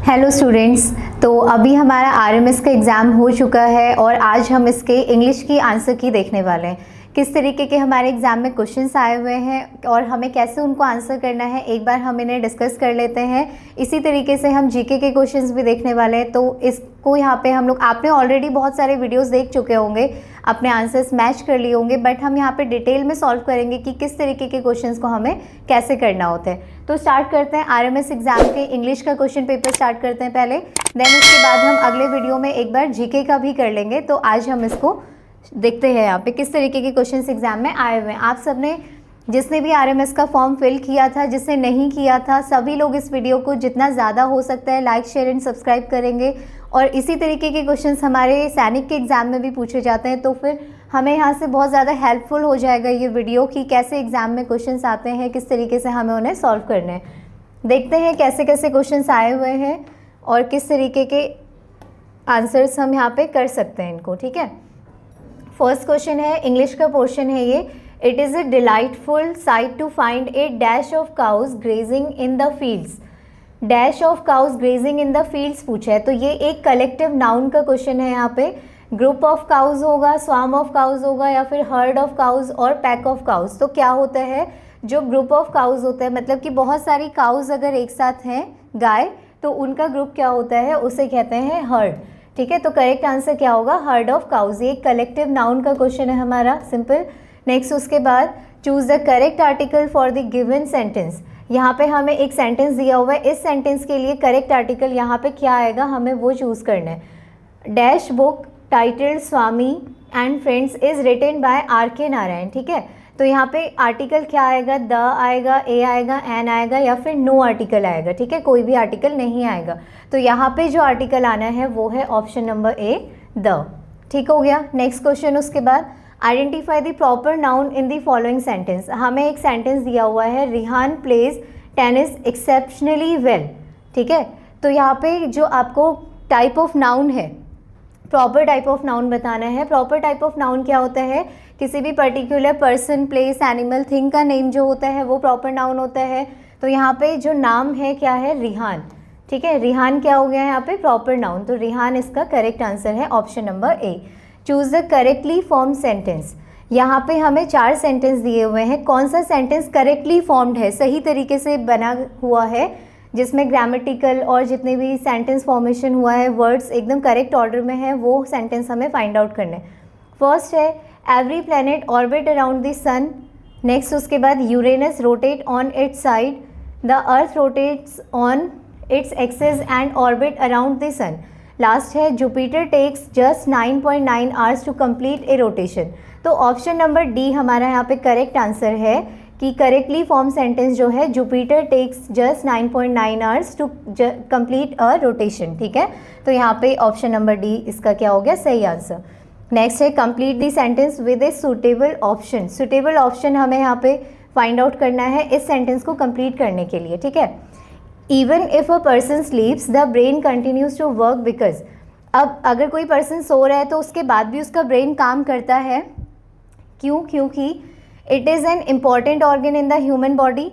Hello students. तो अभी हमारा आरएमएस का एग्ज़ाम हो चुका है और आज हम इसके इंग्लिश की आंसर की देखने वाले हैं। किस तरीके के हमारे एग्ज़ाम में क्वेश्चंस आए हुए हैं और हमें कैसे उनको आंसर करना है, एक बार हम इन्हें डिस्कस कर लेते हैं। इसी तरीके से हम जीके के क्वेश्चंस भी देखने वाले हैं। तो इसको यहाँ पे हम लोग, आपने ऑलरेडी बहुत सारे वीडियोस देख चुके होंगे, अपने आंसर्स मैच कर लिए होंगे, बट हम यहाँ पे डिटेल में सॉल्व करेंगे कि किस तरीके के क्वेश्चंस को हमें कैसे करना होता है। तो स्टार्ट करते हैं आरएमएस एग्जाम के इंग्लिश का क्वेश्चन पेपर स्टार्ट करते हैं पहले, देन उसके बाद हम अगले वीडियो में एक बार जीके का भी कर लेंगे। तो आज हम इसको देखते हैं यहाँ पे किस तरीके के क्वेश्चंस एग्जाम में आए हुए हैं। आप सबने, जिसने भी आरएमएस का फॉर्म फिल किया था, जिसने नहीं किया था, सभी लोग इस वीडियो को जितना ज़्यादा हो सकता है लाइक शेयर एंड सब्सक्राइब करेंगे। और इसी तरीके के क्वेश्चंस हमारे सैनिक के एग्ज़ाम में भी पूछे जाते हैं, तो फिर हमें यहाँ से बहुत ज़्यादा हेल्पफुल हो जाएगा ये वीडियो कि कैसे एग्ज़ाम में क्वेश्चंस आते हैं, किस तरीके से हमें उन्हें सॉल्व करने हैं। देखते हैं कैसे कैसे क्वेश्चंस आए हुए हैं और किस तरीके के आंसर्स हम यहाँ पे कर सकते हैं इनको। ठीक है, फर्स्ट क्वेश्चन है, इंग्लिश का पोर्शन है ये। It is a delightful sight to find a dash of cows grazing in the fields. Dash of cows grazing in the fields पूछा है, तो ये एक कलेक्टिव नाउन का क्वेश्चन है। यहाँ पे ग्रुप ऑफ काउज होगा, स्वार्म ऑफ काउज होगा, या फिर हर्ड ऑफ काउज और पैक ऑफ काउज। तो क्या होता है, जो ग्रुप ऑफ काउज होता है, मतलब कि बहुत सारी काउज अगर एक साथ हैं गाय, तो उनका ग्रुप क्या होता है, उसे कहते हैं हर्ड। ठीक है, तो करेक्ट आंसर क्या होगा, हर्ड ऑफ काउज। ये एक कलेक्टिव नाउन का क्वेश्चन है हमारा, सिंपल। नेक्स्ट उसके बाद, choose the correct article for the given sentence. यहाँ पे हमें एक सेंटेंस दिया हुआ है, इस सेंटेंस के लिए करेक्ट आर्टिकल यहाँ पे क्या आएगा, हमें वो चूज़ करना है। Dash book titled Swami and friends is written by R K. Narayan. ठीक है, तो यहाँ पे आर्टिकल क्या आएगा, द आएगा, ए आएगा, एन आएगा, या फिर नो आर्टिकल आएगा। ठीक है, कोई भी आर्टिकल नहीं आएगा। तो यहाँ पे जो आर्टिकल आना है वो है ऑप्शन नंबर ए, द। ठीक हो गया। नेक्स्ट क्वेश्चन उसके बाद, identify the proper noun in the following sentence. हमें एक सेंटेंस दिया हुआ है, Rihan plays tennis exceptionally well. ठीक है, तो यहाँ पे जो आपको टाइप ऑफ नाउन है, प्रॉपर टाइप ऑफ नाउन बताना है। प्रॉपर टाइप ऑफ नाउन क्या होता है, किसी भी particular person, place, animal, thing का नेम जो होता है वो प्रॉपर नाउन होता है। तो यहाँ पे जो नाम है क्या है, रिहान। ठीक है, रिहान क्या हो गया है यहाँ पे, प्रॉपर नाउन। तो रिहान इसका करेक्ट आंसर है option number A. Choose the correctly form sentence. यहाँ पे हमें 4 सेंटेंस दिए हुए हैं, कौन सा सेंटेंस करेक्टली फॉर्म्ड है, सही तरीके से बना हुआ है, जिसमें ग्रामेटिकल और जितने भी सेंटेंस फॉर्मेशन हुआ है, वर्ड्स एकदम करेक्ट ऑर्डर में है, वो सेंटेंस हमें फाइंड आउट करना है। फर्स्ट है, every planet orbit around the sun. Next उसके बाद, Uranus rotate on its side, the earth rotates on its axis and orbit around the sun. Last है, Jupiter takes just 9.9 hours to complete a rotation. तो option number D हमारा यहाँ पे correct answer है कि correctly form sentence जो है, Jupiter takes just 9.9 hours to complete a rotation. ठीक है, तो यहाँ पे ऑप्शन नंबर डी इसका क्या हो गया, सही आंसर। नेक्स्ट है, complete the sentence with a suitable option. Suitable option हमें यहाँ पे फाइंड आउट करना है इस सेंटेंस को कंप्लीट करने के लिए। ठीक है, even if a person sleeps the brain continues to work because. अब अगर कोई पर्सन सो रहा है तो उसके बाद भी उसका ब्रेन काम करता है, क्यों, क्योंकि it is an important organ in the human body.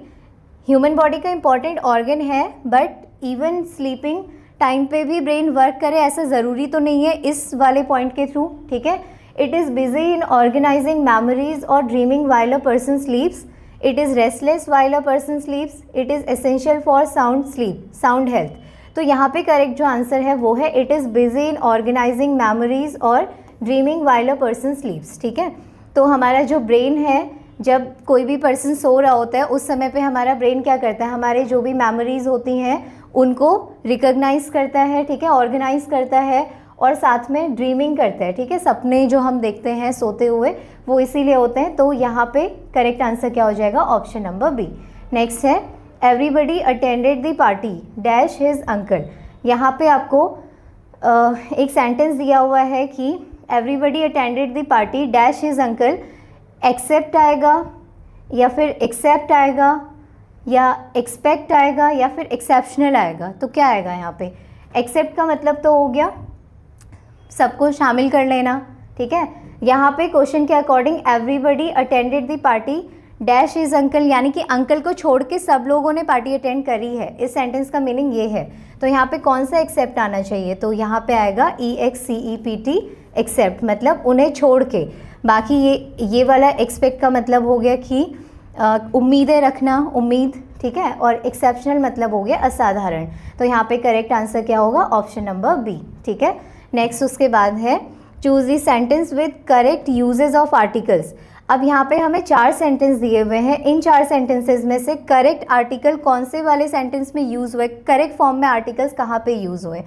Human body का इम्पॉर्टेंट ऑर्गन है, बट इवन स्लीपिंग टाइम पे भी ब्रेन वर्क करे ऐसा ज़रूरी तो नहीं है इस वाले पॉइंट के थ्रू। ठीक है, it is busy in organizing memories और dreaming while a person sleeps. It is restless while a person sleeps. It is essential for sound sleep, sound health. तो यहाँ पे करेक्ट जो आंसर है वो है, it is busy in organizing memories और dreaming while a person sleeps. ठीक है, तो हमारा जो ब्रेन है, जब कोई भी पर्सन सो रहा होता है उस समय पे हमारा ब्रेन क्या करता है, हमारे जो भी मेमोरीज होती हैं उनको रिकॉग्नाइज करता है। ठीक है, ऑर्गेनाइज करता है और साथ में ड्रीमिंग करता है। ठीक है, सपने जो हम देखते हैं सोते हुए वो इसीलिए होते हैं। तो यहाँ पे करेक्ट आंसर क्या हो जाएगा, ऑप्शन नंबर बी। नेक्स्ट है, everybody attended the party dash his uncle. यहाँ पे आपको एक सेंटेंस दिया हुआ है कि everybody attended the party dash his uncle. Except आएगा या फिर एक्सेप्ट आएगा या एक्सपेक्ट आएगा या फिर एक्सेप्शनल आएगा। तो क्या आएगा यहाँ पे, एक्सेप्ट का मतलब तो हो गया सबको शामिल कर लेना। ठीक है, यहाँ पे क्वेश्चन के according everybody attended the party dash is uncle, यानी कि अंकल को छोड़ के सब लोगों ने पार्टी अटेंड करी है। इस सेंटेंस का मीनिंग ये है। तो यहाँ पे कौन सा एक्सेप्ट आना चाहिए, तो यहाँ पे आएगा EXCEPT, एक्सेप्ट, मतलब उन्हें छोड़ के। बाकी ये वाला एक्सपेक्ट का मतलब हो गया कि उम्मीदें रखना, उम्मीद, ठीक है। और एक्सेप्शनल मतलब हो गया असाधारण। तो यहाँ पे करेक्ट आंसर क्या होगा, ऑप्शन नंबर बी, ठीक है। नेक्स्ट उसके बाद है choose the sentence with correct usage of articles. अब यहाँ पे हमें 4 सेंटेंस दिए हुए हैं। इन 4 सेंटेंसेस में से करेक्ट आर्टिकल कौन से वाले सेंटेंस में यूज़ हुए, करेक्ट फॉर्म में आर्टिकल्स कहाँ पे यूज़ हुए।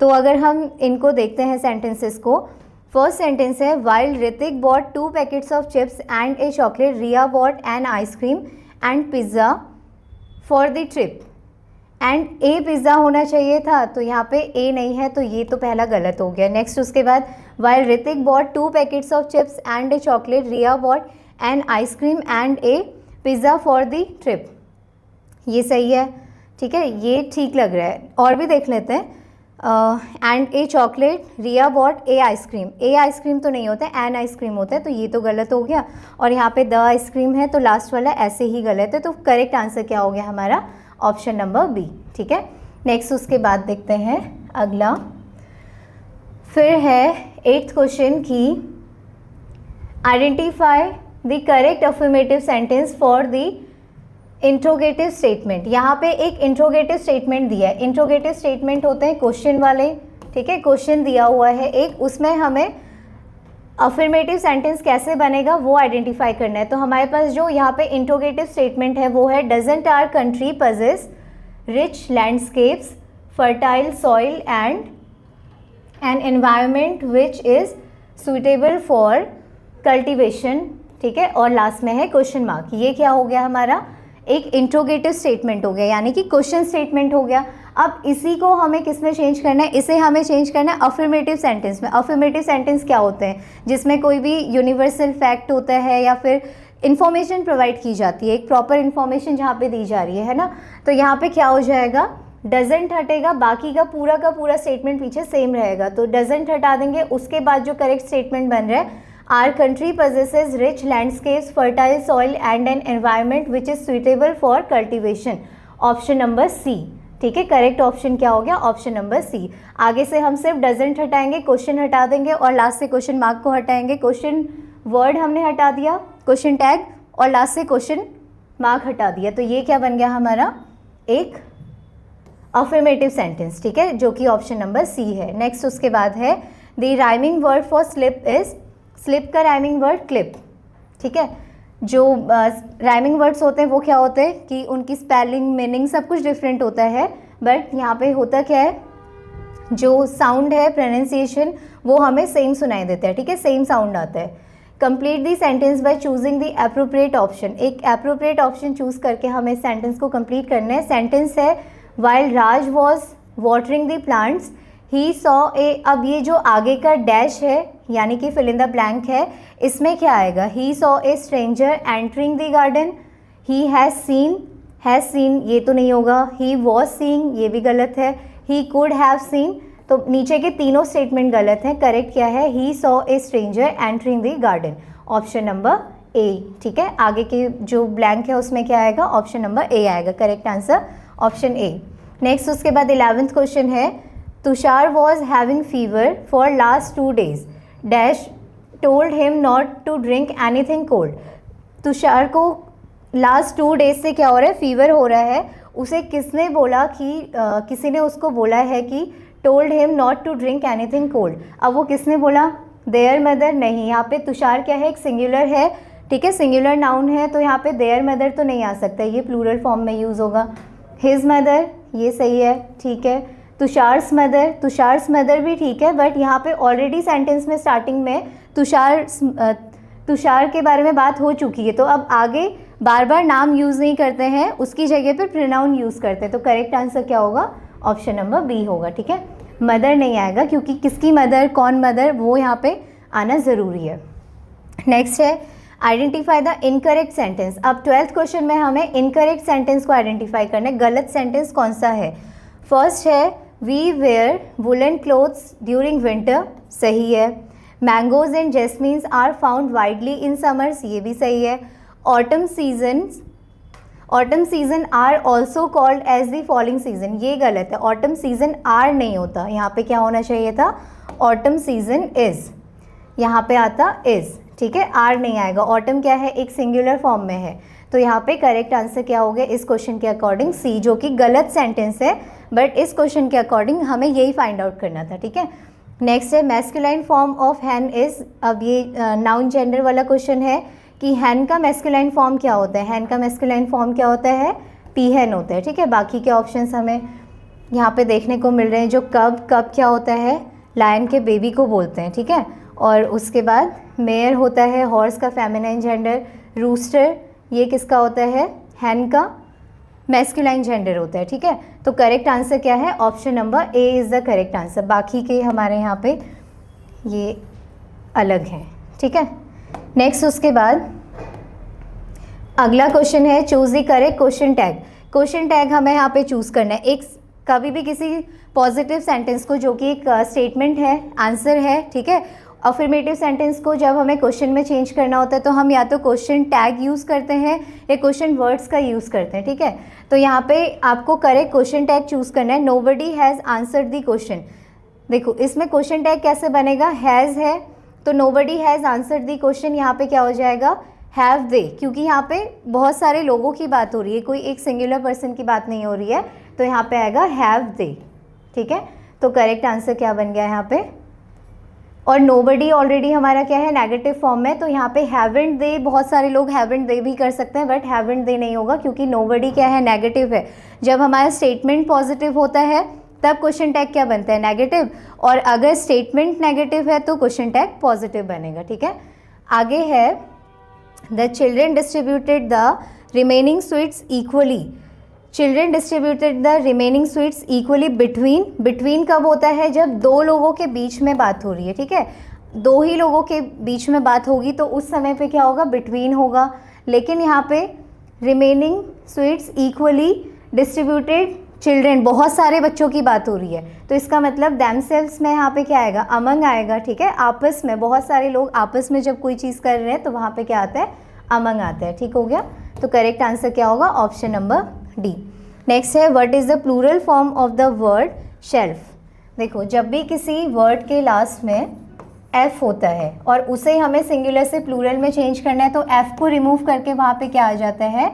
तो अगर हम इनको देखते हैं सेंटेंसेस को, फर्स्ट सेंटेंस है while Hrithik bought 2 packets of chips and a chocolate, Riya bought an ice cream and pizza for the trip. And a pizza होना चाहिए था, तो यहाँ पे ए नहीं है, तो ये तो पहला गलत हो गया। नेक्स्ट उसके बाद while Hrithik bought 2 packets of chips and a chocolate, Riya bought an ice cream and a pizza for the trip, ये सही है, ठीक है, ये ठीक लग रहा है। और भी देख लेते हैं। And a chocolate, Riya bought a ice cream, a ice cream तो नहीं होता है, एन आइसक्रीम होता है, तो ये तो गलत हो गया। और यहाँ पे द आइसक्रीम है, तो लास्ट वाला ऐसे ही गलत है। तो करेक्ट आंसर क्या हो गया हमारा, ऑप्शन नंबर बी, ठीक है। नेक्स्ट उसके बाद देखते हैं अगला, फिर है 8th क्वेश्चन की identify the correct affirmative sentence for the interrogative statement. यहाँ पे एक इंट्रोगेटिव स्टेटमेंट दिया है। इंट्रोगेटिव स्टेटमेंट होते हैं क्वेश्चन वाले, ठीक है, क्वेश्चन दिया हुआ है एक, उसमें हमें अफर्मेटिव सेंटेंस कैसे बनेगा वो आइडेंटिफाई करना है। तो हमारे पास जो यहाँ पे इंट्रोगेटिव स्टेटमेंट है वो है doesn't our country possess rich landscapes, fertile soil and an environment which is suitable for cultivation, ठीक है। और लास्ट में है क्वेश्चन मार्क। ये क्या हो गया हमारा, एक इंट्रोगेटिव स्टेटमेंट हो गया, यानी कि क्वेश्चन स्टेटमेंट हो गया। अब इसी को हमें किस में चेंज करना है, इसे हमें चेंज करना है अफर्मेटिव सेंटेंस में। अफर्मेटिव सेंटेंस क्या होते हैं, जिसमें कोई भी यूनिवर्सल फैक्ट होता है या फिर इन्फॉर्मेशन प्रोवाइड की जाती है, एक प्रॉपर इन्फॉर्मेशन जहाँ पे दी जा रही है ना। तो यहाँ पे क्या हो जाएगा, डजेंट हटेगा, बाकी का पूरा स्टेटमेंट पीछे सेम रहेगा। तो डजेंट हटा देंगे, उसके बाद जो करेक्ट स्टेटमेंट बन रहा है, Our country possesses rich landscapes, fertile soil and an environment which is suitable for cultivation. Option number C, ठीक है। करेक्ट ऑप्शन क्या हो गया, ऑप्शन नंबर सी। आगे से हम सिर्फ डजेंट हटाएंगे, क्वेश्चन हटा देंगे और लास्ट से क्वेश्चन मार्क को हटाएंगे। क्वेश्चन वर्ड हमने हटा दिया, क्वेश्चन टैग, और लास्ट से क्वेश्चन मार्क हटा दिया। तो ये क्या बन गया हमारा, एक अफर्मेटिव सेंटेंस, ठीक है, जो कि ऑप्शन नंबर सी है। नेक्स्ट उसके बाद है the rhyming word for slip is, slip का राइमिंग वर्ड क्लिप, ठीक है। जो राइमिंग वर्ड्स होते हैं वो क्या होते हैं कि उनकी स्पेलिंग, मीनिंग सब कुछ डिफरेंट होता है, बट यहाँ पे होता क्या है, जो साउंड है, प्रोनाउंसिएशन, वो हमें सेम सुनाई देता है, ठीक है, सेम साउंड आता है। Complete the sentence by choosing the appropriate option. एक एप्रोप्रिएट ऑप्शन चूज़ करके हमें सेंटेंस को कंप्लीट करना है। सेंटेंस है while Raj was watering the plants he saw a. अब ये जो आगे का डैश है यानी कि फिल इन द ब्लैंक है, इसमें क्या आएगा, he saw a stranger entering the garden, he has seen ये तो नहीं होगा, ही वॉज सीइंग ये भी गलत है, ही कुड हैव सीन, तो नीचे के तीनों स्टेटमेंट गलत हैं। करेक्ट क्या है, he saw a stranger entering the garden, option number ए, ठीक है। आगे के जो ब्लैंक है उसमें क्या आएगा, ऑप्शन नंबर ए आएगा। Correct answer option A. Next उसके बाद 11th क्वेश्चन है Tushar was having fever for last 2 days dash told him not to drink anything cold. Tushar को लास्ट 2 days से क्या हो रहा है, फीवर हो रहा है। उसे किसने बोला कि किसी ने उसको बोला है कि told him not to drink anything cold. अब वो किसने बोला, देयर मदर नहीं, यहाँ पे तुषार क्या है, एक सिंगुलर है, ठीक है, सिंगुलर नाउन है, तो यहाँ पे देयर मदर तो नहीं आ सकता, ये प्लूरल फॉर्म में यूज़ होगा। हिज मदर ये सही है, ठीक है। तुषार्स मदर भी ठीक है, बट यहाँ पे ऑलरेडी सेंटेंस में स्टार्टिंग में तुषार के बारे में बात हो चुकी है, तो अब आगे बार बार नाम यूज़ नहीं करते हैं, उसकी जगह पे प्रोनाउन यूज़ करते हैं। तो करेक्ट आंसर क्या होगा, ऑप्शन नंबर बी होगा, ठीक है। मदर नहीं आएगा क्योंकि किसकी मदर, कौन मदर, वो यहाँ पे आना ज़रूरी है। नेक्स्ट है आइडेंटिफाई द इनकरेक्ट सेंटेंस। अब 12th क्वेश्चन में हमें इनकरेक्ट सेंटेंस को आइडेंटिफाई करना है, गलत सेंटेंस कौन सा है। फर्स्ट है we wear woollen clothes during winter, सही है। Mangoes and jasmines are found widely in summers, ये भी सही है। Autumn season are also called as the falling season, ये गलत है, ऑटम सीजन आर नहीं होता, यहाँ पे क्या होना चाहिए था, ऑटम सीजन इज, यहाँ पे आता इज, ठीक है, आर नहीं आएगा, ऑटम क्या है, एक सिंगुलर फॉर्म में है, तो यहाँ पे करेक्ट आंसर क्या हो गया इस क्वेश्चन के अकॉर्डिंग सी, जो कि गलत सेंटेंस है, बट इस क्वेश्चन के अकॉर्डिंग हमें यही फाइंड आउट करना था, ठीक है। नेक्स्ट है masculine form of hen is, अब ये नाउन जेंडर वाला क्वेश्चन है कि हैन का मैस्कुलाइन फॉर्म क्या होता है, हैन का मैस्कुलाइन फॉर्म क्या होता है, पीहन होता है, ठीक है। बाकी के ऑप्शंस हमें यहाँ पे देखने को मिल रहे हैं, जो कब क्या होता है, लायन के बेबी को बोलते हैं, ठीक है। और उसके बाद मेयर होता है हॉर्स का फेमिनाइन जेंडर, रूस्टर ये किसका होता है, हैन का मैस्कुलाइन जेंडर होता है, ठीक है। तो करेक्ट आंसर क्या है, option number A is the correct answer, बाकी के हमारे यहाँ पे ये अलग हैं, ठीक है। नेक्स्ट उसके बाद अगला क्वेश्चन है choose the correct question tag. Question tag हमें यहाँ पे चूज़ करना है, एक कभी भी किसी पॉजिटिव सेंटेंस को जो कि एक स्टेटमेंट है, आंसर है, ठीक है, अफर्मेटिव सेंटेंस को जब हमें क्वेश्चन में चेंज करना होता है तो हम या तो क्वेश्चन टैग यूज़ करते हैं या क्वेश्चन वर्ड्स का यूज़ करते हैं, ठीक है। तो यहाँ पे आपको करेक्ट क्वेश्चन टैग चूज़ करना है, nobody has answered the question. देखो इसमें क्वेश्चन टैग कैसे बनेगा, हैज़ है तो nobody has answered the question, यहाँ पे क्या हो जाएगा, हैव दे, क्योंकि यहाँ पे बहुत सारे लोगों की बात हो रही है, कोई एक सिंगुलर पर्सन की बात नहीं हो रही है, तो यहाँ पे आएगा हैव दे, ठीक है। तो करेक्ट आंसर क्या बन गया यहाँ पे, और नोबडी ऑलरेडी हमारा क्या है, नेगेटिव फॉर्म में, तो यहाँ पे हैवेंट दे, बहुत सारे लोग हैवेंट दे भी कर सकते हैं, बट हैवेंट दे नहीं होगा क्योंकि नोबडी क्या है, नेगेटिव है। जब हमारा स्टेटमेंट पॉजिटिव होता है तब क्वेश्चन टैग क्या बनता है, नेगेटिव, और अगर स्टेटमेंट नेगेटिव है तो क्वेश्चन टैग पॉजिटिव बनेगा, ठीक है। आगे है the children distributed the remaining sweets equally, children distributed the remaining sweets equally between, between कब होता है, जब दो लोगों के बीच में बात हो रही है, ठीक है, दो ही लोगों के बीच में बात होगी तो उस समय पे क्या होगा, बिटवीन होगा, लेकिन यहाँ पे remaining sweets equally distributed children, बहुत सारे बच्चों की बात हो रही है, तो इसका मतलब देमसेल्व्स में यहाँ पे क्या आएगा, अमंग आएगा, ठीक है, आपस में, बहुत सारे लोग आपस में जब कोई चीज़ कर रहे हैं तो वहाँ पे क्या आता है, अमंग आता है, ठीक हो गया। तो करेक्ट आंसर क्या होगा, ऑप्शन नंबर डी। नेक्स्ट है what is the plural form of the word shelf. देखो जब भी किसी वर्ड के लास्ट में एफ होता है और उसे हमें सिंगुलर से प्लूरल में चेंज करना है तो एफ को रिमूव करके वहाँ पे क्या आ जाता है,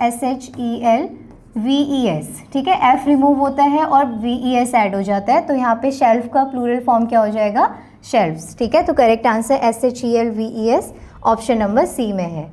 SHELVES, ठीक है, एफ रिमूव होता है और VES ऐड हो जाता है, तो यहाँ पे शेल्फ का प्लूरल फॉर्म क्या हो जाएगा, शेल्फ्स, ठीक है। तो correct answer SHELVES option number C में है।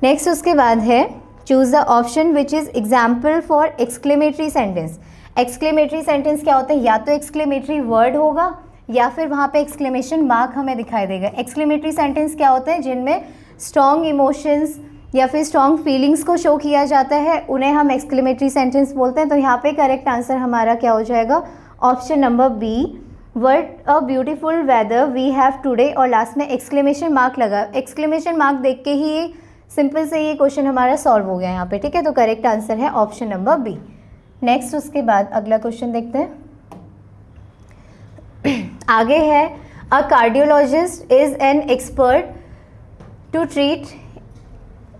नेक्स्ट उसके बाद है choose the option which is example for exclamatory sentence. Exclamatory sentence क्या होता है, या तो एक्सक्लेमेटरी वर्ड होगा या फिर वहाँ पे एक्सक्लेमेशन मार्क हमें दिखाई देगा। एक्सक्लेमेटरी सेंटेंस क्या होते हैं, जिनमें स्ट्रॉन्ग इमोशंस या फिर स्ट्रॉन्ग फीलिंग्स को शो किया जाता है, उन्हें हम एक्सक्लेमेटरी सेंटेंस बोलते हैं। तो यहाँ पे करेक्ट आंसर हमारा क्या हो जाएगा, option number B, what a beautiful weather we have today, और लास्ट में एक्सक्लेमेशन मार्क लगा। एक्सक्लेमेशन मार्क देख के ही सिंपल से ये क्वेश्चन हमारा सॉल्व हो गया यहाँ पे, ठीक है। तो करेक्ट आंसर है ऑप्शन नंबर बी। नेक्स्ट उसके बाद अगला क्वेश्चन देखते हैं। आगे है a cardiologist is an expert to treat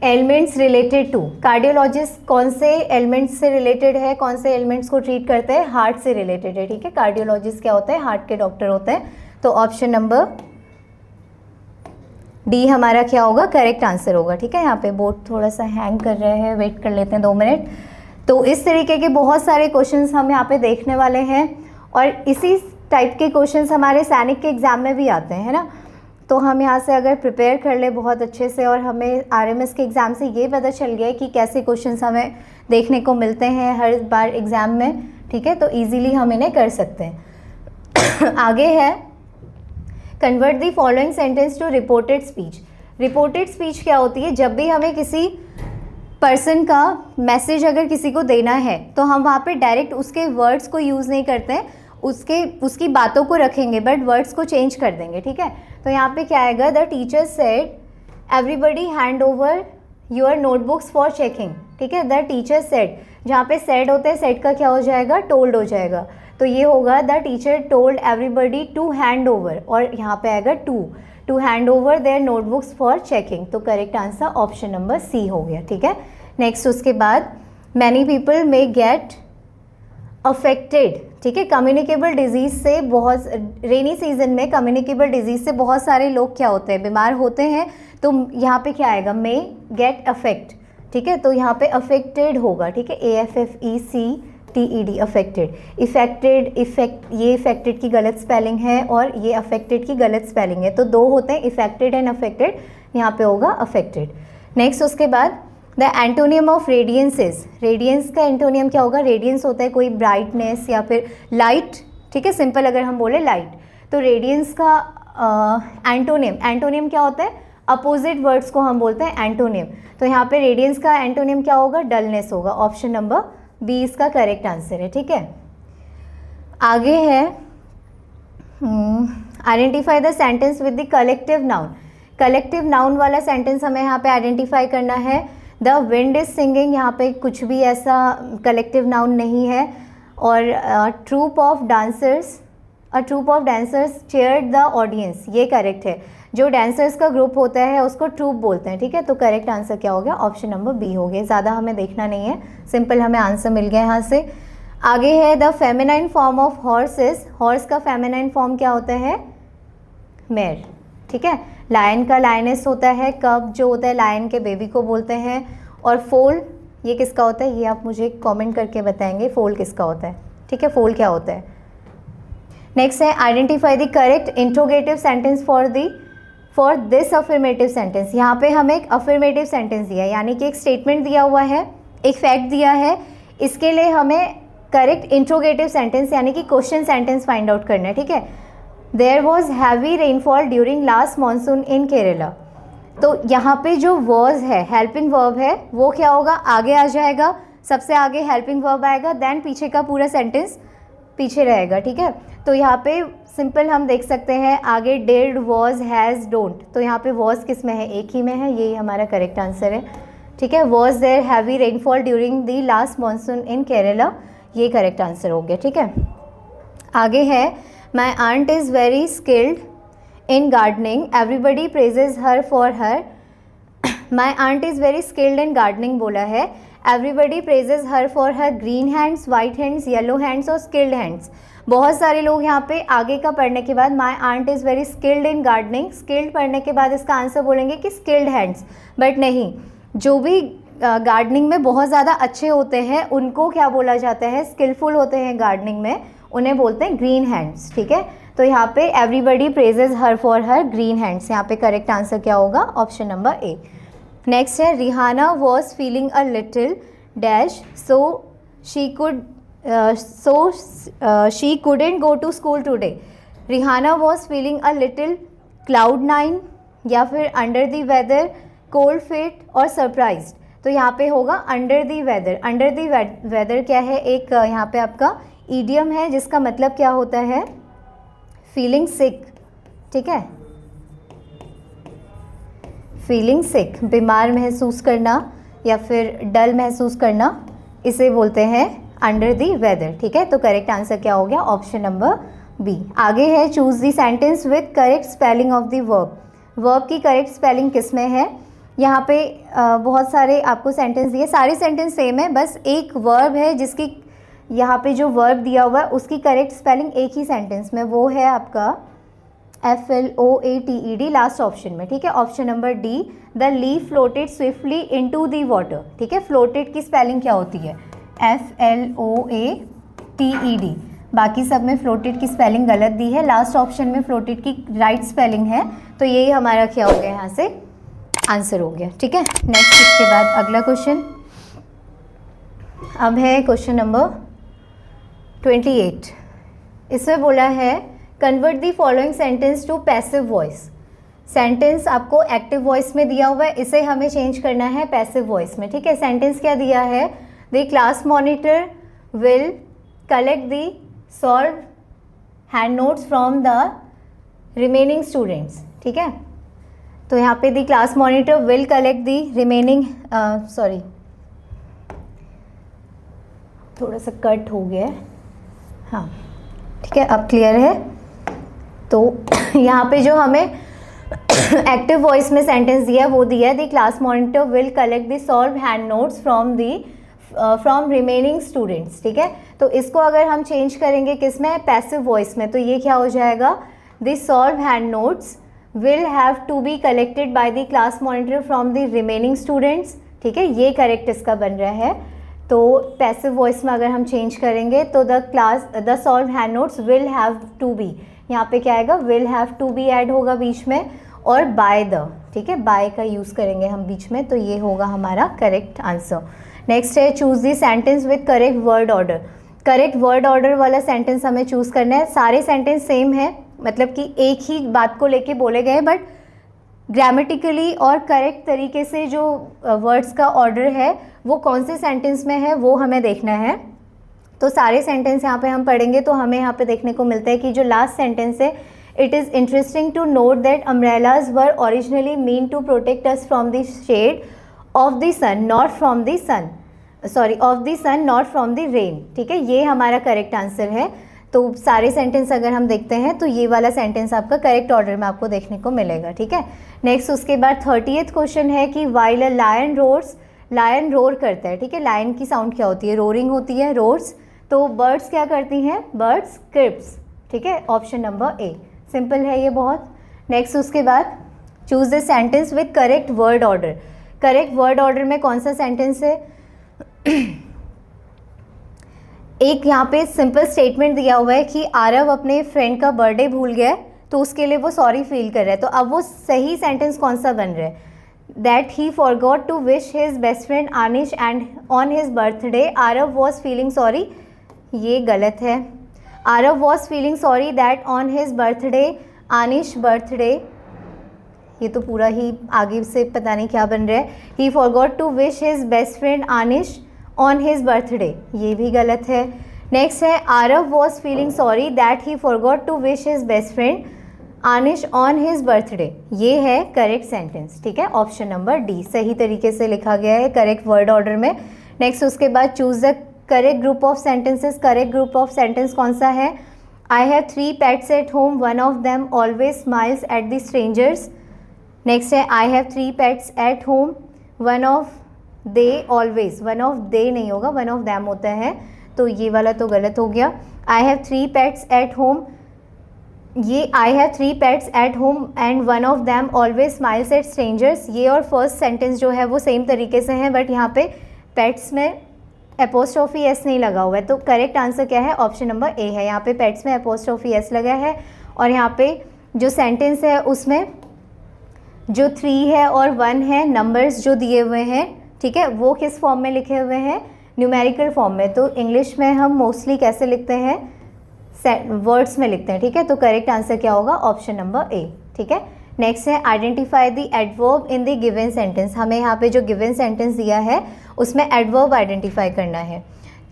ailments related to. Cardiologist कौन से एलिमेंट्स से रिलेटेड है, कौन से एलिमेंट्स को ट्रीट करते हैं, हार्ट से रिलेटेड है, ठीक है। कार्डियोलॉजिस्ट क्या होता है, हार्ट के डॉक्टर होते हैं। तो ऑप्शन नंबर डी हमारा क्या होगा, करेक्ट आंसर होगा, ठीक है। यहाँ पे बोर्ड थोड़ा सा हैंग कर रहे हैं, वेट कर लेते हैं 2 मिनट। तो इस तरीके के बहुत सारे क्वेश्चंस हम यहाँ पे देखने वाले हैं और इसी टाइप के क्वेश्चंस हमारे सैनिक के एग्ज़ाम में भी आते हैं, है ना। तो हम यहाँ से अगर प्रिपेयर कर ले बहुत अच्छे से, और हमें आरएमएस के एग्ज़ाम से ये पता चल गया है कि कैसे क्वेश्चंस हमें देखने को मिलते हैं हर बार एग्ज़ाम में, ठीक है, तो ईजीली हम इन्हें कर सकते हैं। आगे है convert the following sentence to reported speech. Reported speech क्या होती है, जब भी हमें किसी पर्सन का मैसेज अगर किसी को देना है तो हम वहाँ पे डायरेक्ट उसके वर्ड्स को यूज़ नहीं करते हैं, उसकी बातों को रखेंगे बट वर्ड्स को चेंज कर देंगे, ठीक है। तो यहाँ पे क्या आएगा, the teacher said everybody hand over your notebooks for checking, ठीक है। द टीचर सेड, जहाँ पे सेड होता है, सेड का क्या हो जाएगा, टोल्ड हो जाएगा। तो ये होगा the teacher told everybody to hand over, और यहाँ पे आएगा to hand over their notebooks for checking. तो correct answer option number C हो गया, ठीक है। नेक्स्ट उसके बाद many people may get affected, ठीक है। कम्युनिकेबल डिजीज़ से बहुत, रेनी सीजन में कम्युनिकेबल डिजीज़ से बहुत सारे लोग क्या होते हैं, बीमार होते हैं। तो यहाँ पे क्या आएगा, मे गेट अफेक्ट, ठीक है। तो यहाँ पे अफेक्टेड होगा, ठीक है, AFFECTED, अफेक्टेड। इफेक्टेड, इफेक्ट, ये इफेक्टेड की गलत स्पेलिंग है और ये अफेक्टेड की गलत स्पेलिंग है, तो दो होते हैं, इफेक्टेड एंड अफेक्टेड, यहाँ पे होगा अफेक्टेड। नेक्स्ट उसके बाद the antonym of radiance is, radiance का एंटोनियम क्या होगा, रेडियंस होता है कोई ब्राइटनेस या फिर लाइट, ठीक है, सिंपल अगर हम बोले लाइट, तो रेडियंस का एंटोनियम, एंटोनियम क्या होता है, अपोजिट वर्ड्स को हम बोलते हैं एंटोनियम। तो यहाँ पे रेडियंस का एंटोनियम क्या होगा, डलनेस होगा। ऑप्शन नंबर बी इसका करेक्ट आंसर है, ठीक है। आगे है identify the sentence with the collective noun. Collective noun वाला सेंटेंस हमें यहाँ पे आइडेंटिफाई करना है। द विंड इज सिंगिंग, यहाँ पे कुछ भी ऐसा कलेक्टिव नाउन नहीं है। और troupe of dancers, a troupe of dancers cheered the audience, ये करेक्ट है। जो डांसर्स का ग्रुप होता है उसको ट्रूप बोलते हैं, ठीक है। तो करेक्ट आंसर क्या हो गया, ऑप्शन नंबर बी हो गया। ज़्यादा हमें देखना नहीं है, सिंपल हमें आंसर मिल गया यहाँ से। आगे है the feminine form of horse is, horse का फेमिनाइन फॉर्म क्या होता है, मेयर, ठीक है। लायन का लायनेस होता है, कब जो होता है लायन के बेबी को बोलते हैं। और फोल ये किसका होता है, ये आप मुझे कमेंट करके बताएंगे फोल किसका होता है, ठीक है, फोल क्या होता है। नेक्स्ट है identify the correct interrogative sentence for this affirmative sentence. यहाँ पे हमें एक अफर्मेटिव सेंटेंस दिया है, यानी कि एक स्टेटमेंट दिया हुआ है, एक फैक्ट दिया है, इसके लिए हमें करेक्ट इंट्रोगेटिव सेंटेंस यानी कि क्वेश्चन सेंटेंस फाइंड आउट करना है, ठीक है। There was heavy rainfall during last monsoon in Kerala. तो यहाँ पे जो वॉज है, हेल्पिंग वर्ब है, वो क्या होगा, आगे आ जाएगा, सबसे आगे हेल्पिंग वर्ब आएगा, देन पीछे का पूरा सेंटेंस पीछे रहेगा, ठीक है। तो यहाँ पे सिंपल हम देख सकते हैं आगे डिड, वॉज, हैज़, डोंट। तो यहाँ पे वॉज किस में है, एक ही में है, यही हमारा करेक्ट आंसर है, ठीक है। Was there heavy rainfall during the last monsoon in Kerala, ये करेक्ट आंसर हो गया, ठीक है। आगे है my aunt is very skilled in gardening, everybody praises her for her. My aunt is very skilled in gardening बोला है, everybody praises her for her green hands, white hands, yellow hands और skilled hands. बहुत सारे लोग यहाँ पे आगे का पढ़ने के बाद my aunt is very skilled in gardening, skilled पढ़ने के बाद इसका आंसर बोलेंगे कि स्किल्ड हैंड्स, बट नहीं, जो भी गार्डनिंग में बहुत ज़्यादा अच्छे होते हैं उनको क्या बोला जाता है, स्किलफुल होते हैं गार्डनिंग में, उन्हें बोलते हैं ग्रीन हैंड्स, ठीक है। तो यहाँ पे everybody praises her for her green hands, यहाँ पे करेक्ट आंसर क्या होगा, ऑप्शन नंबर ए। नेक्स्ट है Rihanna was feeling a little dash so she couldn't go to school today. Rihanna was feeling a little cloud nine, या फिर under the weather, cold feet और surprised. तो यहाँ पे होगा under the weather. Under the weather क्या है, एक यहाँ पे आपका ईडियम है जिसका मतलब क्या होता है, फीलिंग सिक, ठीक है, फीलिंग सिक, बीमार महसूस करना या फिर डल महसूस करना, इसे बोलते हैं अंडर दी वेदर, ठीक है। तो करेक्ट आंसर क्या हो गया, ऑप्शन नंबर बी। आगे है choose the sentence with correct spelling of the verb. Verb की करेक्ट स्पेलिंग किस में है, यहाँ पे बहुत सारे आपको सेंटेंस दिए, सारे सेंटेंस सेम है, बस एक वर्ब है जिसकी यहाँ पे जो वर्ब दिया हुआ है उसकी करेक्ट स्पेलिंग एक ही सेंटेंस में, वो है आपका FLOATED लास्ट ऑप्शन में, ठीक है। Option number D, the leaf floated swiftly into the water, ठीक है। फ्लोटेड की स्पेलिंग क्या होती है, FLOATED। बाकी सब में फ्लोटेड की स्पेलिंग गलत दी है, लास्ट ऑप्शन में फ्लोटेड की राइट स्पेलिंग है, तो यही हमारा क्या हो गया, यहाँ से आंसर हो गया, ठीक है। नेक्स्ट इसके बाद अगला क्वेश्चन अब है क्वेश्चन नंबर 28। इसमें बोला है convert the following sentence to passive voice. Sentence आपको एक्टिव वॉइस में दिया हुआ है, इसे हमें चेंज करना है पैसिव वॉइस में, ठीक है। सेंटेंस क्या दिया है, the class monitor will collect the solved hand notes from the remaining students, ठीक है। तो यहाँ पे the class monitor will collect the remaining, sorry थोड़ा सा कट हो गया है, हाँ ठीक है, अब क्लियर है। तो यहाँ पे जो हमें एक्टिव वॉइस में सेंटेंस दिया है, वो दिया है the class monitor will collect the solved hand notes from remaining students. ठीक है, तो इसको अगर हम चेंज करेंगे किस में, पैसिव वॉइस में, तो ये क्या हो जाएगा, the solved hand notes will have to be collected by the class monitor from the remaining students. ठीक है, ये करेक्ट इसका बन रहा है। तो पैसिव वॉइस में अगर हम चेंज करेंगे तो the solved hand notes will have to be, यहाँ पे क्या आएगा, will have to be add होगा बीच में, और बाय द, ठीक है, बाय का यूज़ करेंगे हम बीच में, तो ये होगा हमारा करेक्ट आंसर। नेक्स्ट है choose the sentence with correct word order. Correct word order वाला सेंटेंस हमें चूज़ करना है। सारे सेंटेंस सेम है, मतलब कि एक ही बात को लेके बोले गए, बट ग्रामेटिकली और करेक्ट तरीके से जो वर्ड्स का ऑर्डर है वो कौन से सेंटेंस में है वो हमें देखना है। तो सारे सेंटेंस यहाँ पे हम पढ़ेंगे तो हमें यहाँ पे देखने को मिलता है कि जो लास्ट सेंटेंस है, it is interesting to note that umbrellas were originally mean to protect us from the shade of the sun not from the sun, sorry of the sun not from the rain. ठीक है, ये हमारा correct answer है। तो सारे sentence अगर हम देखते हैं तो ये वाला सेंटेंस आपका करेक्ट ऑर्डर में आपको देखने को मिलेगा। ठीक है, नेक्स्ट उसके बाद 30th क्वेश्चन है कि while a lion roars, lion roar करता है। ठीक है, लायन की साउंड क्या होती है, रोरिंग होती है, रोर्स। तो बर्ड्स क्या करती हैं, बर्ड्स क्रिप्स। ठीक है, ऑप्शन नंबर ए, सिंपल है ये बहुत। नेक्स्ट उसके बाद choose the sentence with correct word order. Correct word order में कौन सा सेंटेंस है एक यहाँ पे सिंपल स्टेटमेंट दिया हुआ है कि आरव अपने फ्रेंड का बर्थडे भूल गया है, तो उसके लिए वो सॉरी फील कर रहा है। तो अब वो सही सेंटेंस कौन सा बन रहा है, that he forgot to wish his best friend Anish and on his birthday Aarav was feeling sorry, ये गलत है। Aarav was feeling sorry that on his birthday Anish birthday, ये तो पूरा ही आगे से पता नहीं क्या बन रहा है। He forgot to wish his best friend Anish on his birthday, ये भी गलत है। नेक्स्ट है Aarav was feeling sorry that he forgot to wish his best friend Anish on his birthday, ये है करेक्ट सेंटेंस। ठीक है, ऑप्शन नंबर डी सही तरीके से लिखा गया है करेक्ट वर्ड ऑर्डर में। नेक्स्ट उसके बाद choose the correct group of sentences. Correct group of sentence कौन सा है, I have 3 pets at home, one of them always smiles at the strangers. Next है I have 3 pets at home, one of they always, one of they नहीं होगा, one of them होता है, तो ये वाला तो गलत हो गया। I have 3 pets at home, ये I have 3 pets at home and one of them always smiles at strangers, ये और फर्स्ट सेंटेंस जो है वो सेम तरीके से हैं, बट यहाँ पे पेट्स में एपोस्ट्रोफी एस नहीं लगा हुआ है। तो करेक्ट आंसर क्या है, ऑप्शन नंबर ए है। यहाँ पे पेट्स में एपोस्ट्रोफी एस लगा है, और यहाँ पे जो सेंटेंस है उसमें जो 3 है और 1 है, नंबर्स जो दिए हुए हैं, ठीक है, वो किस फॉर्म में लिखे हुए हैं, न्यूमेरिकल फॉर्म में। तो इंग्लिश में हम मोस्टली कैसे लिखते हैं, वर्ड्स में लिखते हैं। ठीक है, तो करेक्ट आंसर क्या होगा, ऑप्शन नंबर ए। ठीक है, नेक्स्ट है identify the adverb in the given sentence. हमें यहाँ पे जो गिवन सेंटेंस दिया है उसमें एडवर्ब आइडेंटिफाई करना है।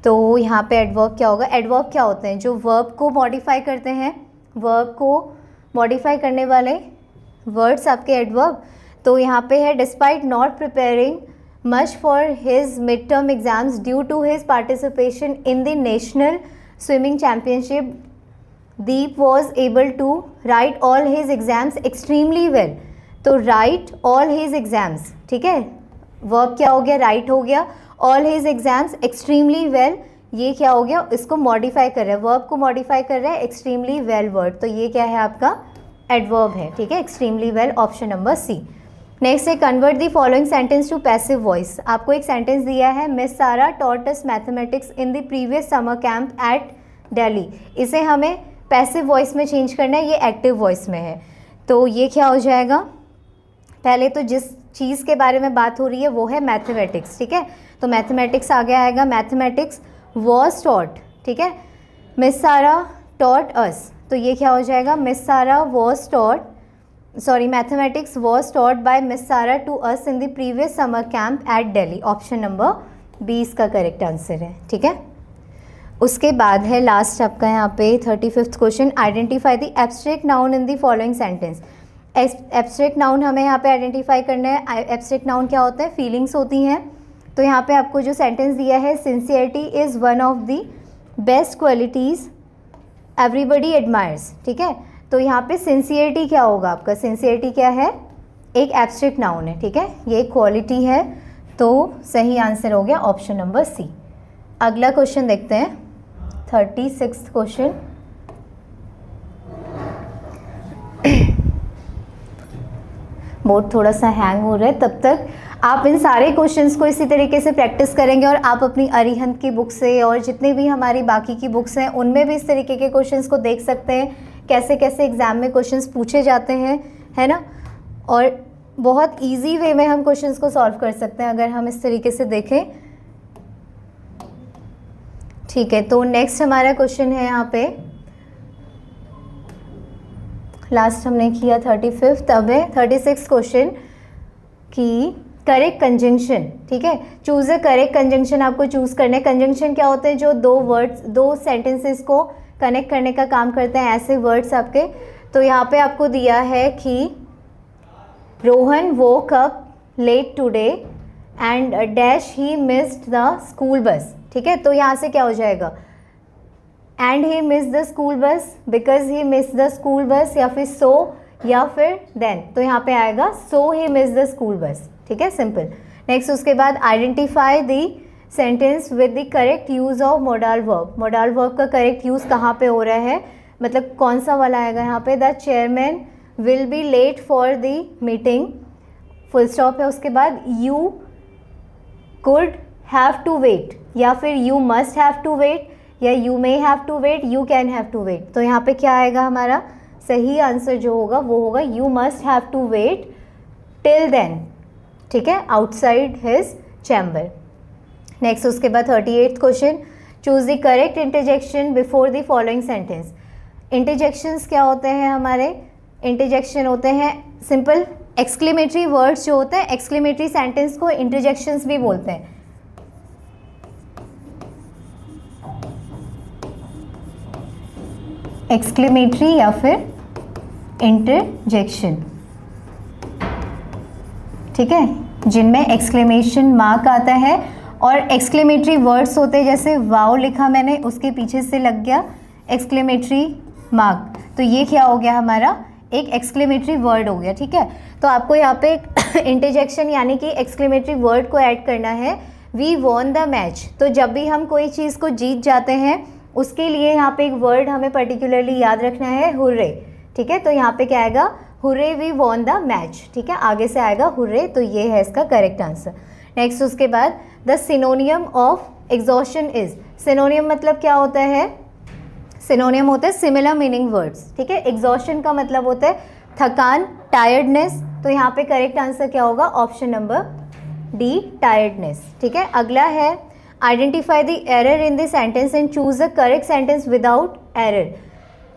तो यहाँ पे एडवर्ब क्या होगा, एडवर्ब क्या होते हैं, जो वर्ब को मॉडिफाई करते हैं, वर्ब को मॉडिफाई करने वाले वर्ड्स आपके एडवर्ब। तो यहाँ पे है despite not preparing much for his mid term exams due to his participation in the national swimming championship, Deep was able to write all his exams extremely well. तो write all his exams, ठीक है, verb क्या हो गया, write हो गया, all his exams extremely well, ये क्या हो गया, इसको मॉडिफाई कर रहा है, वर्ब को मॉडिफाई कर रहा है एक्सट्रीमली वेल वर्ड, तो ये क्या है आपका एडवर्ब है। ठीक है, extremely well, option number C. Next है convert the following sentence to passive voice. आपको एक सेंटेंस दिया है, Miss Sara taught us mathematics in the previous summer camp at Delhi, इसे हमें पैसिव वॉइस में चेंज करना है, ये एक्टिव वॉइस में है। तो ये क्या हो जाएगा, पहले तो जिस चीज़ के बारे में बात हो रही है वो है मैथमेटिक्स। ठीक है, तो मैथमेटिक्स आगे आएगा, मैथमेटिक्स वॉज टॉट, ठीक है, मिस सारा टॉट अस, तो ये क्या हो जाएगा, Miss Sara was taught, sorry mathematics was taught by Miss Sara to us in the previous summer camp at Delhi, option number B इसका करेक्ट आंसर है। ठीक है, उसके बाद है लास्ट आपका यहाँ पे 35th question, identify the abstract noun in the following sentence. Abstract noun हमें यहाँ पे आइडेंटिफाई करना है। एब्स्ट्रैक्ट नाउन क्या होता है, फीलिंग्स होती हैं। तो यहाँ पे आपको जो सेंटेंस दिया है, sincerity is one of the best qualities everybody admires, ठीक है, तो यहाँ पे सिंसियरिटी क्या होगा आपका, सिंसियरिटी क्या है, एक एब्स्ट्रैक्ट नाउन है, ठीक है, ये क्वालिटी है, तो सही आंसर हो गया ऑप्शन नंबर सी। अगला क्वेश्चन देखते हैं, 36 क्वेश्चन। बोर्ड थोड़ा सा हैंग हो रहा है, तब तक आप इन सारे क्वेश्चंस को इसी तरीके से प्रैक्टिस करेंगे और आप अपनी अरिहंत की बुक से और जितने भी हमारी बाकी की बुक्स हैं उनमें भी इस तरीके के क्वेश्चंस को देख सकते हैं, कैसे कैसे एग्ज़ाम में क्वेश्चंस पूछे जाते हैं, है ना। और बहुत इजी वे में हम क्वेश्चंस को सॉल्व कर सकते हैं अगर हम इस तरीके से देखें, ठीक है। तो नेक्स्ट हमारा क्वेश्चन है यहाँ पे, लास्ट हमने किया 35, अब है 36 क्वेश्चन की करेक्ट कंजंक्शन, ठीक है। चूज अ करेक्ट कंजंक्शन आपको चूज करना है। कंजंक्शन क्या होते हैं, जो दो वर्ड्स, दो सेंटेंसेस को कनेक्ट करने का काम करते हैं, ऐसे वर्ड्स आपके। तो यहाँ पे आपको दिया है कि Rohan woke up late today and dash he missed the school bus, ठीक है। तो यहाँ से क्या हो जाएगा, and he miss the school bus, because he miss the school bus, या फिर सो, या फिर देन। तो यहाँ पे आएगा सो ही मिस द स्कूल बस, ठीक है, सिंपल। नेक्स्ट उसके बाद identify the sentence with the correct use of modal verb. Modal verb का करेक्ट यूज कहाँ पे हो रहा है, मतलब कौन सा वाला आएगा यहाँ पे, the chairman will be late for the meeting, full stop है, उसके बाद you could have to wait, या फिर you must have to wait, या you may have to wait, you can have to wait. तो यहाँ पे क्या आएगा हमारा सही आंसर जो होगा वो होगा you must have to wait till then, ठीक है, आउटसाइड हिज चैम्बर। नेक्स्ट उसके बाद 38th question, choose the correct interjection before the following sentence. Interjections क्या होते हैं हमारे, इंटरजेक्शन होते हैं सिंपल एक्सक्लेमेटरी वर्ड्स जो होते हैं, एक्सक्लेमेटरी सेंटेंस को इंटरजेक्शंस भी बोलते हैं। एक्सक्लेमेटरी या फिर इंटरजेक्शन, ठीक है, जिनमें एक्सक्लेमेशन मार्क आता है और एक्सक्लेमेटरी वर्ड्स होते हैं, जैसे वाओ लिखा मैंने, उसके पीछे से लग गया एक्सक्लेमेटरी मार्क, तो ये क्या हो गया हमारा, एक एक्सक्लेमेटरी वर्ड हो गया, ठीक है। तो आपको यहाँ पे इंटरजेक्शन यानी कि एक्सक्लेमेटरी वर्ड को ऐड करना है। वी वॉन द मैच, तो जब भी हम कोई चीज़ को जीत जाते हैं उसके लिए यहाँ पे एक वर्ड हमें पर्टिकुलरली याद रखना है, हुर्रे, ठीक है। तो यहाँ पे क्या आएगा, hurray we won the match, ठीक है, आगे से आएगा हुर्रे, तो ये है इसका करेक्ट आंसर। नेक्स्ट उसके बाद द सिनोनियम ऑफ एग्जॉशन इज। सिनोनियम मतलब क्या होता है, सिनोनियम होता है सिमिलर मीनिंग वर्ड्स, ठीक है। एग्जॉशन का मतलब होता है थकान, टायर्डनेस, तो यहाँ पे करेक्ट आंसर क्या होगा, ऑप्शन नंबर डी, टायर्डनेस, ठीक है। अगला है identify the error in the sentence and choose the correct sentence without error.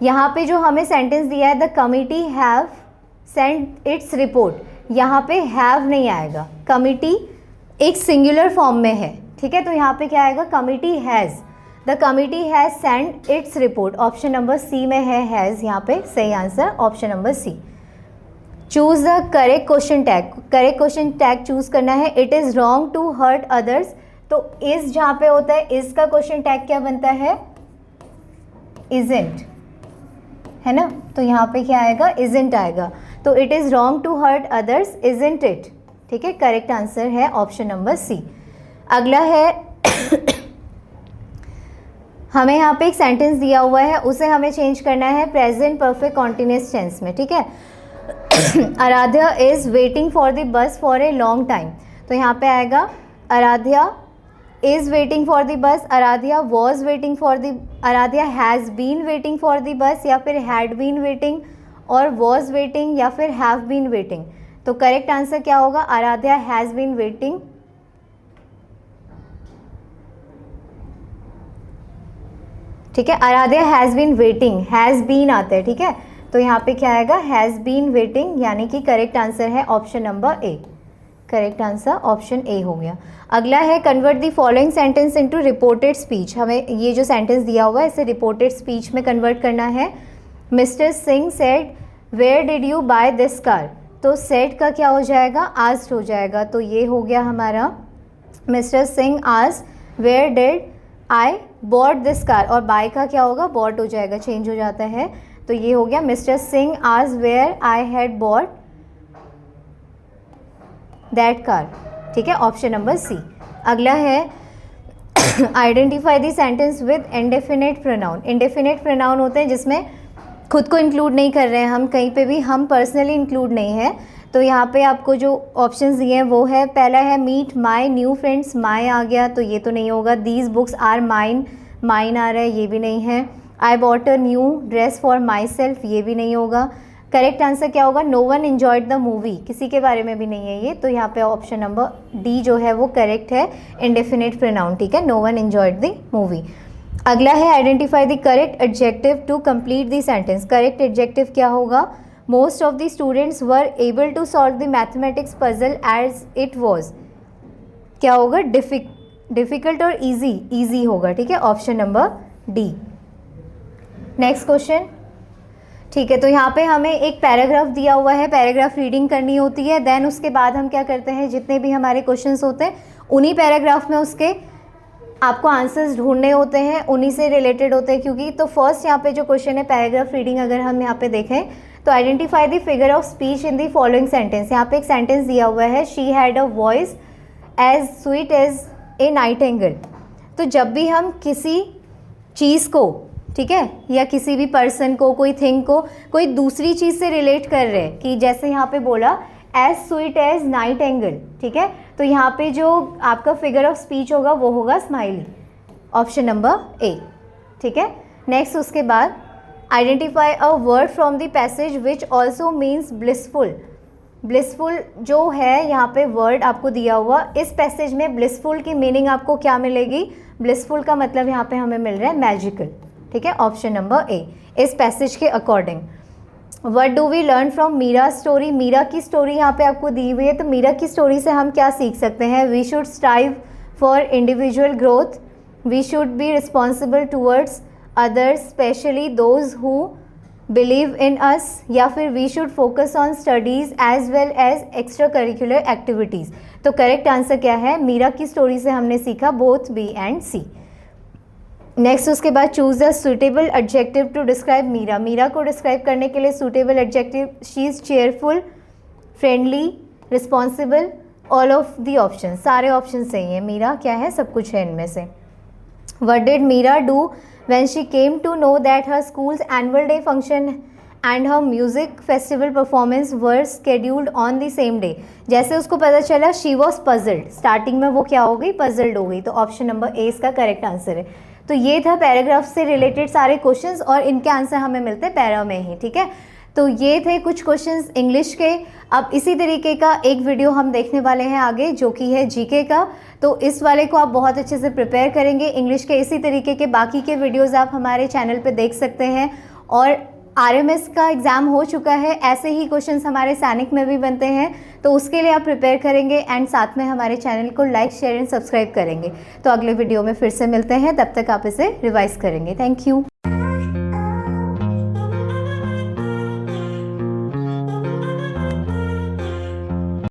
यहाँ पे जो हमें सेंटेंस दिया है, the committee have send its report, यहाँ पे हैव नहीं आएगा, कमिटी एक सिंगुलर फॉर्म में है, ठीक है। तो यहाँ पे क्या आएगा, committee has, the committee has send its report, option number C में है हैज़, यहाँ पे सही answer option number C. Choose the correct question tag, correct question tag choose करना है। It is wrong to hurt others, तो इस जहाँ पे होता है इसका क्वेश्चन टैग क्या बनता है, इजंट, है ना। तो यहाँ पे क्या आएगा, इजंट आएगा, तो it is wrong to hurt others isn't it, ठीक है, करेक्ट आंसर है ऑप्शन नंबर सी। अगला है हमें यहाँ पे एक सेंटेंस दिया हुआ है, उसे हमें चेंज करना है प्रेजेंट परफेक्ट कॉन्टिन्यूअस टेंस में, ठीक है। Aaradhya is waiting for the bus for a long time, तो यहाँ पे आएगा Aaradhya is waiting for the bus, Aaradhya was waiting for the, Aaradhya has been waiting for the bus, या फिर हैड बीन वेटिंग, और वॉज वेटिंग, या फिर हैव बीन वेटिंग। तो करेक्ट आंसर क्या होगा, आराध्या हैज़ बीन वेटिंग, ठीक है, Aaradhya has been waiting, has been आता है, ठीक है। तो यहाँ पे क्या आएगा, हैज़ बीन वेटिंग, यानी कि करेक्ट आंसर है ऑप्शन नंबर ए, करेक्ट आंसर ऑप्शन ए हो गया। अगला है convert the following sentence into reported speech. हमें ये जो सेंटेंस दिया हुआ है इसे रिपोर्टेड स्पीच में कन्वर्ट करना है। Mister Singh said where did you buy this car, तो सेड का क्या हो जाएगा, आस्क्ड हो जाएगा, तो ये हो गया हमारा mister Singh asked where did I bought this car, और बाय का क्या होगा, बॉट हो जाएगा, चेंज हो जाता है। तो ये हो गया मिस्टर सिंह आज where I had bought that car, ठीक है, ऑप्शन नंबर सी। अगला है identify the sentence with indefinite pronoun. Indefinite pronoun होते हैं जिसमें खुद को इंक्लूड नहीं कर रहे हैं हम कहीं पे भी, हम पर्सनली इंक्लूड नहीं है। तो यहाँ पे आपको जो ऑप्शंस दिए हैं वो है, पहला है meet my new friends, my आ गया तो ये तो नहीं होगा। These books are mine, mine आ रहा है, ये भी नहीं है। I bought a new dress for myself, ये भी नहीं होगा। करेक्ट आंसर क्या होगा, no one enjoyed the movie, किसी के बारे में भी नहीं है ये, तो यहाँ पे ऑप्शन नंबर डी जो है वो करेक्ट है, इंडेफिनिट प्रोनाउन, ठीक है, no one enjoyed the movie. अगला है identify the correct adjective to complete the sentence. Correct adjective क्या होगा, most of the students were able to solve the mathematics puzzle as it was, क्या होगा, difficult और easy, easy होगा, ठीक है, option number D. Next question, ठीक है, तो यहाँ पे हमें एक पैराग्राफ दिया हुआ है, पैराग्राफ रीडिंग करनी होती है, देन उसके बाद हम क्या करते हैं, जितने भी हमारे क्वेश्चंस होते हैं उन्हीं पैराग्राफ में उसके आपको आंसर्स ढूंढने होते हैं, उन्हीं से रिलेटेड होते हैं, क्योंकि तो फर्स्ट यहाँ पे जो क्वेश्चन है पैराग्राफ रीडिंग, अगर हम यहाँ पे देखें तो identify the figure of speech in the following sentence. यहाँ पे एक सेंटेंस दिया हुआ है, she had a voice as sweet as a nightingale. तो जब भी हम किसी चीज़ को, ठीक है, या किसी भी पर्सन को, कोई थिंग को कोई दूसरी चीज़ से रिलेट कर रहे हैं, कि जैसे यहाँ पे बोला एज स्वीट एज नाइटिंगेल, ठीक है, तो यहाँ पे जो आपका फिगर ऑफ स्पीच होगा वो होगा स्माइली, ऑप्शन नंबर ए, ठीक है। नेक्स्ट उसके बाद identify a word from the passage which also means blissful. Blissful जो है यहाँ पे वर्ड आपको दिया हुआ, इस पैसेज में ब्लिसफुल की मीनिंग आपको क्या मिलेगी, ब्लिसफुल का मतलब यहाँ पे हमें मिल रहा है मैजिकल, ठीक है, ऑप्शन नंबर ए, इस पैसेज के according. What do we learn from Meera story, Meera की स्टोरी यहाँ पे आपको दी हुई है, तो मीरा की स्टोरी से हम क्या सीख सकते हैं, we should strive for individual growth, we should be responsible towards others specially those who believe in us, या फिर we should focus on studies as well as extra curricular activities. तो करेक्ट आंसर क्या है, मीरा की story से हमने सीखा both B and C. Next उसके बाद choose the suitable adjective to describe Meera. Meera को डिस्क्राइब करने के लिए suitable adjective, she is cheerful, friendly, responsible, all of the option, सारे ऑप्शन सही हैं, मीरा क्या है, सब कुछ है इनमें से। What did Meera do when she came to know that her school's annual day function and her music festival performance were scheduled on the same day. जैसे उसको पता चला, शी वॉज पजल्ड, स्टार्टिंग में वो क्या हो गई, पजल्ड हो गई, तो ऑप्शन नंबर ए इसका करेक्ट आंसर है। तो ये था पैराग्राफ से रिलेटेड सारे क्वेश्चंस, और इनके आंसर हमें मिलते हैं पैरा में ही, ठीक है। तो ये थे कुछ क्वेश्चंस इंग्लिश के। अब इसी तरीके का एक वीडियो हम देखने वाले हैं आगे, जो कि है जीके का, तो इस वाले को आप बहुत अच्छे से प्रिपेयर करेंगे। इंग्लिश के इसी तरीके के बाकी के वीडियोज़ आप हमारे चैनल पर देख सकते हैं। और आरएमएस का एग्ज़ाम हो चुका है, ऐसे ही क्वेश्चंस हमारे सैनिक में भी बनते हैं, तो उसके लिए आप प्रिपेयर करेंगे एंड साथ में हमारे चैनल को लाइक, शेयर एंड सब्सक्राइब करेंगे। तो अगले वीडियो में फिर से मिलते हैं, तब तक आप इसे रिवाइज करेंगे। Thank you.